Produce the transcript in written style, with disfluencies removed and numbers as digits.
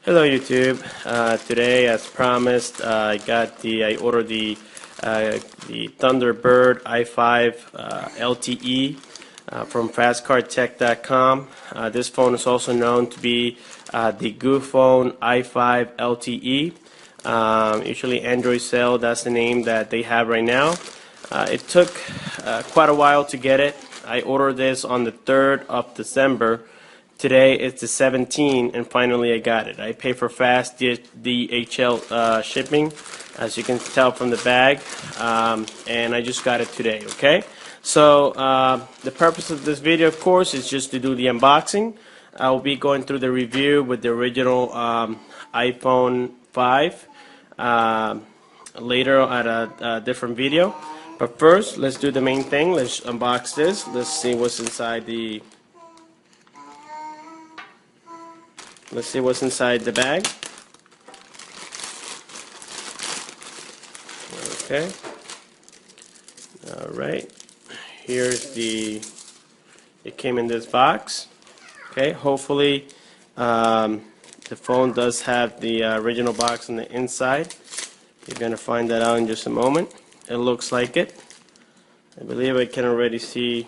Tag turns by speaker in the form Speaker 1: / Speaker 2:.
Speaker 1: Hello YouTube. Today, as promised, I ordered the Thunderbird i5 LTE from fastcardtech.com. This phone is also known to be the Goophone i5 LTE. Usually Android Cell, that's the name that they have right now. It took quite a while to get it. I ordered this on the 3rd of December. Today it's the 17th, and finally I got it. I paid for fast DHL shipping, as you can tell from the bag, and I just got it today. Okay, so the purpose of this video, of course, is just to do the unboxing. I will be going through the review with the original iPhone 5 later at a different video. But first, let's do the main thing. Let's unbox this. Let's see what's inside the bag. Okay. Alright. It came in this box. Okay. Hopefully the phone does have the original box on the inside. You're going to find that out in just a moment. It looks like it. I believe I can already see